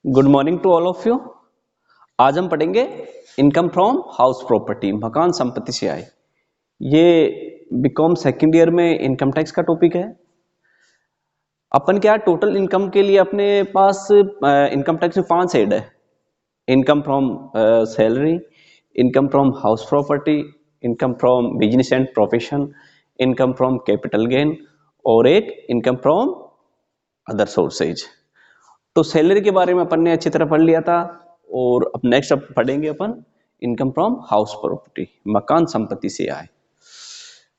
Good morning to all of you. आज हम पढ़ेंगे इनकम फ्रॉम हाउस प्रॉपर्टी, मकान संपत्ति से आय। ये बीकॉम सेकेंड ईयर में इनकम टैक्स का टॉपिक है। अपन क्या टोटल इनकम के लिए अपने पास इनकम टैक्स में 5 हेड है। Income from salary, income from house property, income from business and profession, income from capital gain और एक इनकम फ्रॉम अदर सोर्सेज। तो सैलरी के बारे में अपन ने अच्छी तरह पढ़ लिया था और अब नेक्स्ट अब पढ़ेंगे अपन इनकम फ्रॉम हाउस प्रॉपर्टी, मकान संपत्ति से आय।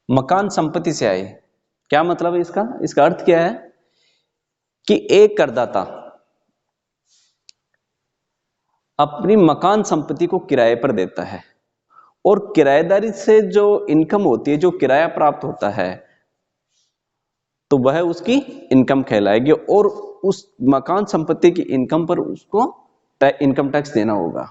मकान संपत्ति से आय क्या मतलब है इसका अर्थ क्या है कि एक करदाता अपनी मकान संपत्ति को किराए पर देता है और किराएदारी से जो इनकम होती है, जो किराया प्राप्त होता है, तो वह उसकी इनकम कहलाएगी और उस मकान संपत्ति की इनकम पर उसको इनकम टैक्स देना होगा।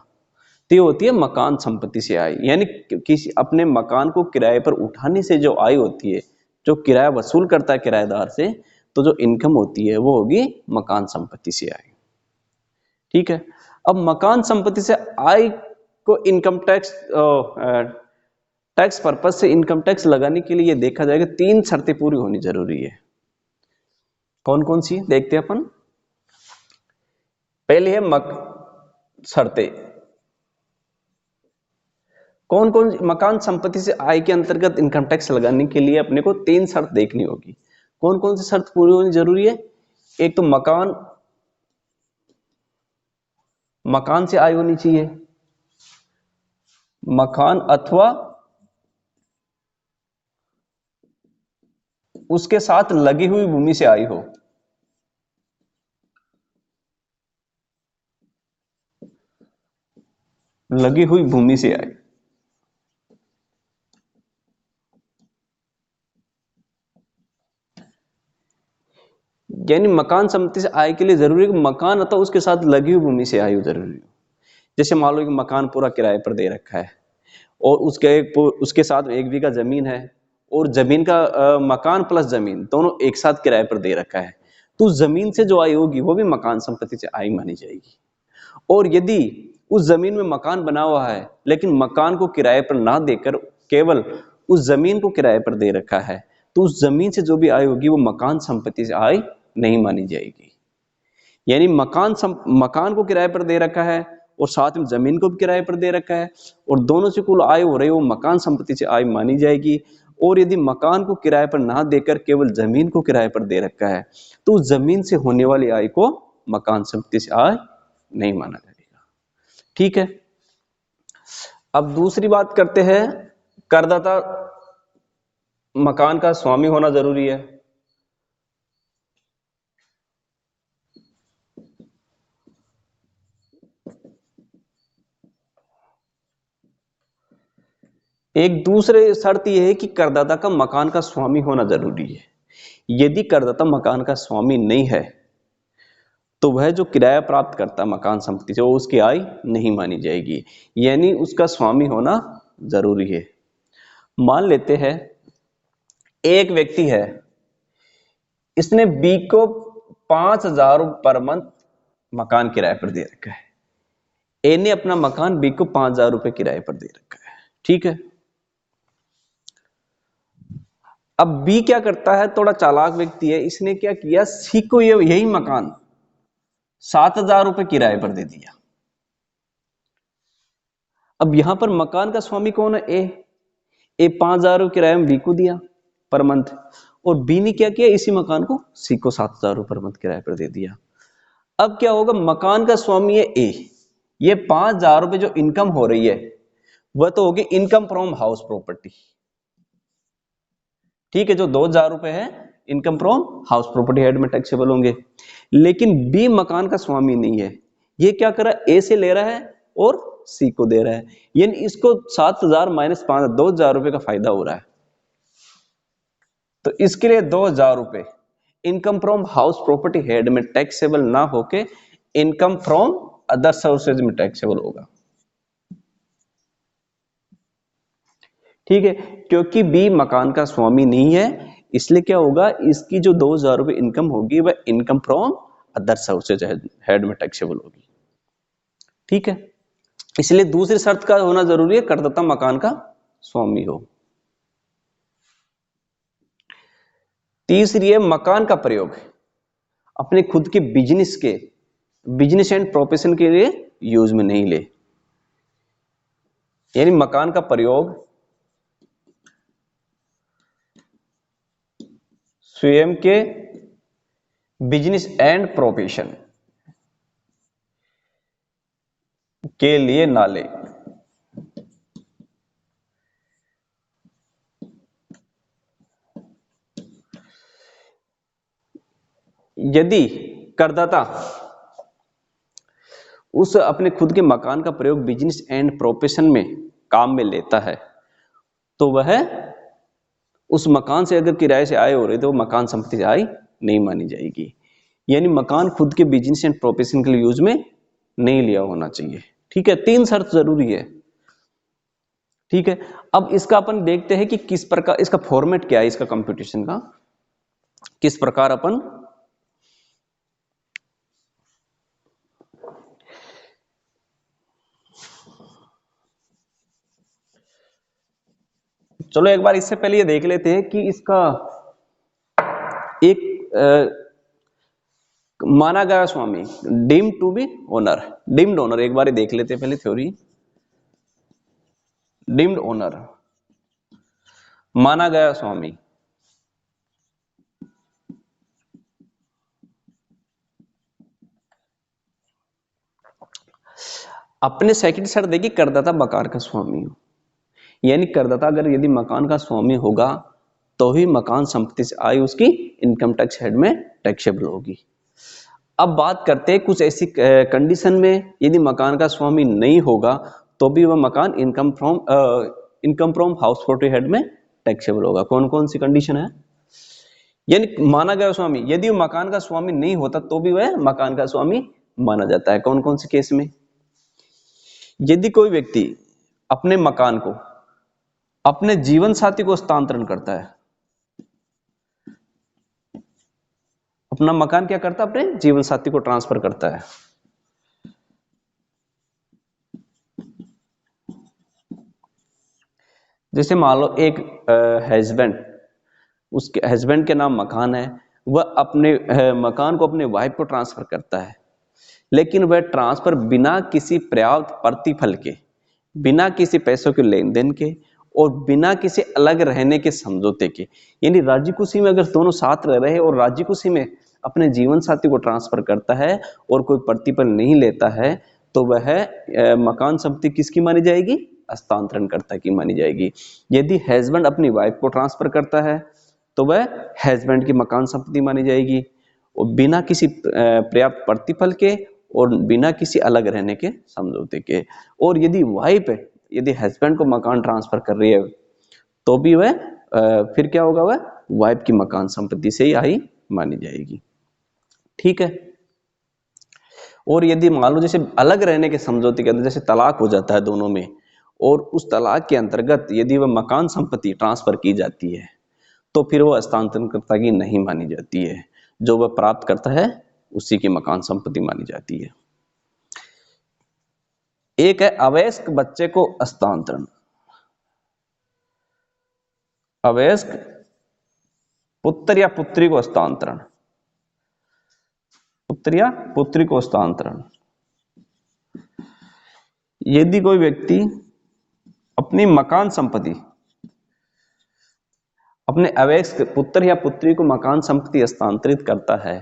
तो ये होती है मकान संपत्ति से आय, यानी किसी अपने मकान को किराए पर उठाने से जो आय होती है, जो किराया वसूल करता है किराएदार से, तो जो इनकम होती है वो होगी मकान संपत्ति से आय। ठीक है। अब मकान संपत्ति से आय को इनकम टैक्स पर्पज से इनकम टैक्स लगाने के लिए देखा जाएगा 3 शर्तें पूरी होनी जरूरी है। कौन कौन सी देखते हैं अपन। पहले है शर्तें। कौन कौन मकान संपत्ति से आय के अंतर्गत इनकम टैक्स लगाने के लिए अपने को 3 शर्त देखनी होगी। कौन कौन सी शर्त पूरी होनी जरूरी है। एक तो मकान से आय होनी चाहिए, मकान अथवा उसके साथ लगी हुई भूमि से आय हो। लगी हुई भूमि से आय, यानी मकान संपत्ति से आय के लिए जरूरी है कि मकान अथवा उसके साथ लगी हुई भूमि से आय हो जरूरी हो। जैसे मान लो कि मकान पूरा किराए पर दे रखा है और उसके साथ 1 बीघा जमीन है और जमीन का मकान प्लस जमीन दोनों एक साथ किराए पर दे रखा है, तो जमीन से जो आय होगी वो भी मकान संपत्ति से आय मानी जाएगी। और यदि उस जमीन में मकान बना हुआ है लेकिन मकान को किराए पर ना देकर केवल उस जमीन को किराए पर दे रखा है, तो उस जमीन से जो भी आय होगी वो मकान संपत्ति से आय नहीं मानी जाएगी। यानी मकान को किराए पर दे रखा है और साथ में जमीन को भी किराए पर दे रखा है और दोनों से कुल आय हो रही है वो मकान संपत्ति से आय मानी जाएगी। और यदि मकान को किराए पर ना देकर केवल जमीन को किराए पर दे रखा है, तो उस जमीन से होने वाली आय को मकान संपत्ति से आय नहीं माना जाएगा। ठीक है। अब दूसरी बात करते हैं, करदाता मकान का स्वामी होना जरूरी है। एक दूसरे शर्त यह है कि करदाता का मकान का स्वामी होना जरूरी है। यदि करदाता मकान का स्वामी नहीं है तो वह जो किराया प्राप्त करता है मकान संपत्ति से वो उसकी आय नहीं मानी जाएगी, यानी उसका स्वामी होना जरूरी है। मान लेते हैं एक व्यक्ति है, इसने बी को 5,000 पर मंथ मकान किराए पर दे रखा है। ए ने अपना मकान बी को 5,000 रुपए किराए पर दे रखा है। ठीक है। अब बी क्या करता है, थोड़ा चालाक व्यक्ति है, इसने क्या किया, सी को यही मकान 7,000 रुपए किराए पर दे दिया। अब यहां पर मकान का स्वामी कौन है, ए 5,000 रुपए किराए में बी को दिया पर मंथ, और बी ने क्या किया, इसी मकान को सी को 7,000 रुपए पर मंथ किराए पर दे दिया। अब क्या होगा, मकान का स्वामी है ए, ये 5,000 रुपए जो इनकम हो रही है वह तो होगी इनकम फ्रॉम हाउस प्रॉपर्टी। ठीक है। जो 2,000 रुपए है income from house property head में टैक्सेबल होंगे। लेकिन बी मकान का स्वामी नहीं है, ये क्या कर रहा है, ए से ले रहा है और सी को दे रहा है, यानी इसको 7,000 माइनस 5, 2,000 रुपए का फायदा हो रहा है। तो इसके लिए 2,000 रुपए income from house property head में टैक्सेबल ना होके इनकम फ्रॉम अदर सोर्सेज में टैक्सेबल होगा। ठीक है। क्योंकि बी मकान का स्वामी नहीं है, इसलिए क्या होगा, इसकी जो 2,000 रुपए इनकम होगी वह income from other sources head में टैक्सेबल होगी। ठीक है, इसलिए दूसरी शर्त का होना जरूरी है, करदाता मकान का स्वामी हो। तीसरी है मकान का प्रयोग अपने खुद के बिजनेस एंड प्रोफेशन के लिए यूज में नहीं ले। यानी मकान का प्रयोग स्वयं के बिजनेस एंड प्रोफेशन के लिए ना ले। यदि करदाता उस अपने खुद के मकान का प्रयोग बिजनेस एंड प्रोफेशन में काम में लेता है तो वह उस मकान से अगर किराए से आय हो रही तो वो मकान संपत्ति से आय नहीं मानी जाएगी। यानी मकान खुद के बिजनेस एंड प्रोफेशन के लिए यूज में नहीं लिया होना चाहिए। ठीक है, 3 शर्त जरूरी है। ठीक है, अब इसका अपन देखते हैं कि किस प्रकार इसका फॉर्मेट क्या है, इसका कंप्यूटेशन का किस प्रकार अपन चलो एक बार इससे पहले ये देख लेते हैं कि इसका एक माना गया स्वामी deemed to be owner, deemed owner एक बार देख लेते हैं पहले थ्योरी। डीम्ड ओनर माना गया स्वामी अपने सेकंड शर्त देखिए करदाता मकान का स्वामी हो। यानी करदाता अगर यदि मकान का स्वामी होगा तो ही मकान संपत्ति से आय उसकी इनकम टैक्स हेड में टैक्सेबल होगी। अब बात करते हैं कुछ ऐसी कंडीशन में यदि मकान का स्वामी नहीं होगा तो भी वह मकान income from house property head में टैक्सेबल होगा। कौन कौन सी कंडीशन है? यानी माना गया स्वामी यदि वो मकान का स्वामी नहीं होता तो भी वह मकान का स्वामी माना जाता है। कौन कौन से केस में? यदि कोई व्यक्ति अपने मकान को अपने जीवन साथी को हस्तांतरण करता है, अपना मकान क्या करता है अपने जीवन साथी को ट्रांसफर करता है। जैसे मान लो एक हस्बैंड, उसके हस्बैंड के नाम मकान है, वह अपने मकान को अपने वाइफ को ट्रांसफर करता है, लेकिन वह ट्रांसफर बिना किसी पर्याप्त प्रतिफल के, बिना किसी पैसों के लेन देन के और बिना किसी अलग रहने के समझौते के, यानी राजी खुशी में अगर दोनों साथ रह रहे और राजी खुशी में अपने जीवन साथी को ट्रांसफर करता है और कोई प्रतिफल नहीं लेता है तो वह मकान संपत्ति किसकी मानी जाएगी? हस्तांतरणकर्ता की मानी जाएगी। यदि हस्बैंड अपनी वाइफ को ट्रांसफर करता है तो वह हस्बैंड की मकान संपत्ति मानी जाएगी और बिना किसी पर्याप्त प्रतिफल के और बिना किसी अलग रहने के समझौते के। और यदि वाइफ यदि हस्बैंड को मकान ट्रांसफर कर रही है तो भी वह फिर क्या होगा? वह वाइफ की मकान संपत्ति से ही आई मानी जाएगी। ठीक है, और यदि मान लो जैसे अलग रहने के समझौते के अंदर जैसे तलाक हो जाता है दोनों में और उस तलाक के अंतर्गत यदि वह मकान संपत्ति ट्रांसफर की जाती है तो फिर वह हस्तांतरणकर्ता की नहीं मानी जाती है। जो वह प्राप्त करता है उसी की मकान संपत्ति मानी जाती है। एक है अवयस्क बच्चे को हस्तांतरण। अवयस्क पुत्र या पुत्री को हस्तांतरण, पुत्र या पुत्री को हस्तांतरण। यदि कोई व्यक्ति अपनी मकान संपत्ति अपने अवयस्क पुत्र या पुत्री को मकान संपत्ति हस्तांतरित करता है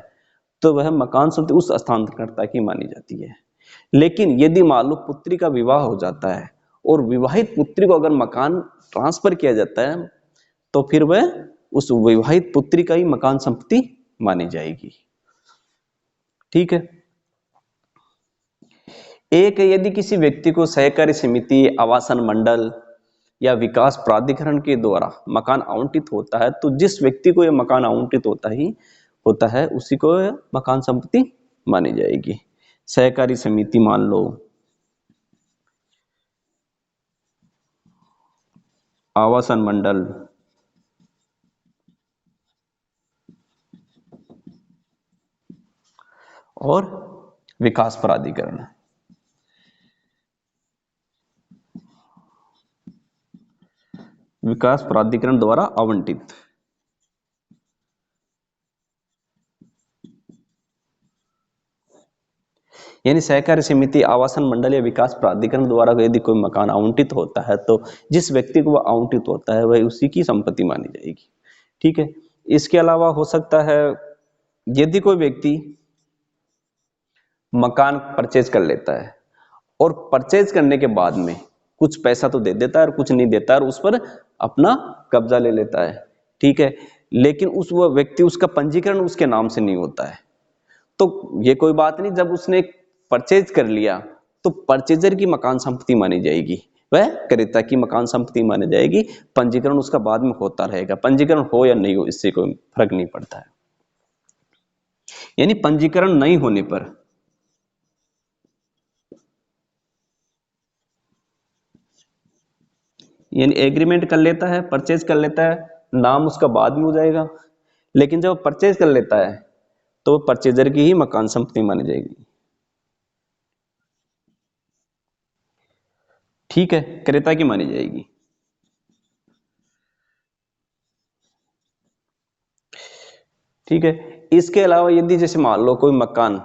तो वह मकान संपत्ति उस हस्तांतरणकर्ता की मानी जाती है। लेकिन यदि मान लो पुत्री का विवाह हो जाता है और विवाहित पुत्री को अगर मकान ट्रांसफर किया जाता है तो फिर वह उस विवाहित पुत्री का ही मकान संपत्ति मानी जाएगी। ठीक है, एक है यदि किसी व्यक्ति को सहकारी समिति, आवासन मंडल या विकास प्राधिकरण के द्वारा मकान आवंटित होता है तो जिस व्यक्ति को यह मकान आवंटित होता है उसी को मकान संपत्ति मानी जाएगी। सहकारी समिति मान लो, आवासन मंडल, और विकास प्राधिकरण। विकास प्राधिकरण द्वारा आवंटित। यानी सहकारी समिति, आवासन मंडल या विकास प्राधिकरण द्वारा यदि कोई मकान आवंटित होता है तो जिस व्यक्ति को वह आवंटित होता है वह उसी की संपत्ति मानी जाएगी। ठीक है। इसके अलावा हो सकता है यदि कोई व्यक्ति मकान परचेज कर लेता है और परचेज करने के बाद में कुछ पैसा तो दे देता है और कुछ नहीं देता है और उस पर अपना कब्जा ले लेता है। ठीक है। लेकिन उस वह व्यक्ति, उसका पंजीकरण उसके नाम से नहीं होता है, तो ये कोई बात नहीं। जब उसने परचेज कर लिया तो परचेजर की मकान संपत्ति मानी जाएगी, वह क्रेता की मकान संपत्ति मानी जाएगी। पंजीकरण उसका बाद में होता रहेगा, पंजीकरण हो या नहीं हो इससे कोई फर्क नहीं पड़ता है। यानी पंजीकरण नहीं होने पर यानी एग्रीमेंट कर लेता है, परचेज कर लेता है, नाम उसका बाद में हो जाएगा, लेकिन जब परचेज कर लेता है तो परचेजर की ही मकान संपत्ति मानी जाएगी। ठीक है, क्रेता की मानी जाएगी। ठीक है। इसके अलावा यदि जैसे मान लो कोई मकान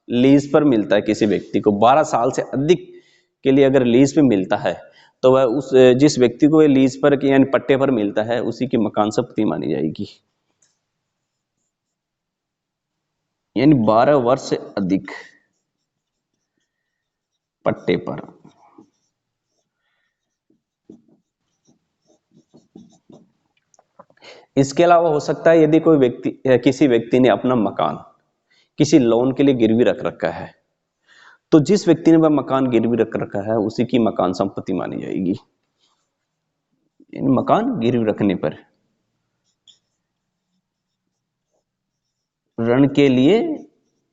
लीज पर मिलता है किसी व्यक्ति को, 12 साल से अधिक के लिए अगर लीज पे मिलता है तो वह उस जिस व्यक्ति को लीज पर यानी पट्टे पर मिलता है उसी की मकान संपत्ति मानी जाएगी। यानी 12 वर्ष से अधिक पट्टे पर। इसके अलावा हो सकता है यदि कोई व्यक्ति किसी व्यक्ति ने अपना मकान किसी लोन के लिए गिरवी रख रखा है तो जिस व्यक्ति ने वह मकान गिरवी रख रखा है उसी की मकान संपत्ति मानी जाएगी। यानी मकान गिरवी रखने पर, ऋण के लिए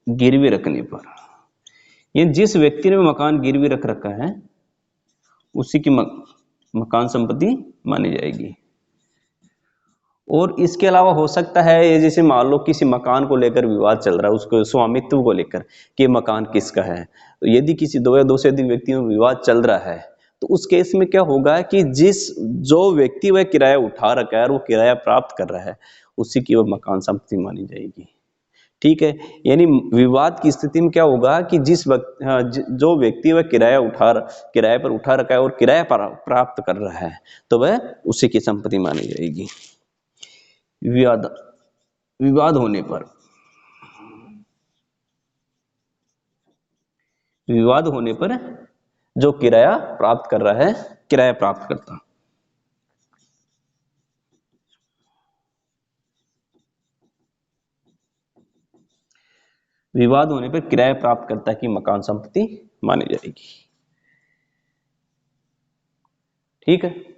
गिरवी रखने पर, ये जिस व्यक्ति ने मकान गिरवी रख रखा है उसी की मकान संपत्ति मानी जाएगी। और इसके अलावा हो सकता है ये जैसे मान लो किसी मकान को लेकर विवाद चल रहा है, उसको स्वामित्व को लेकर कि मकान किसका है, तो यदि किसी दो या दो से अधिक व्यक्तियों में विवाद चल रहा है तो उस केस में क्या होगा कि जो व्यक्ति वह किराया उठा रखा है और वो किराया प्राप्त कर रहा है उसी की वह मकान संपत्ति मानी जाएगी। ठीक है। यानी विवाद की स्थिति में क्या होगा कि जो व्यक्ति वह किराए पर उठा रखा है और किराया प्राप्त कर रहा है तो वह उसी की संपत्ति मानी जाएगी। विवाद विवाद होने पर, विवाद होने पर जो किराया प्राप्त कर रहा है, किराया प्राप्त करता, विवाद होने पर किराया प्राप्त करता की मकान संपत्ति मानी जाएगी। ठीक है।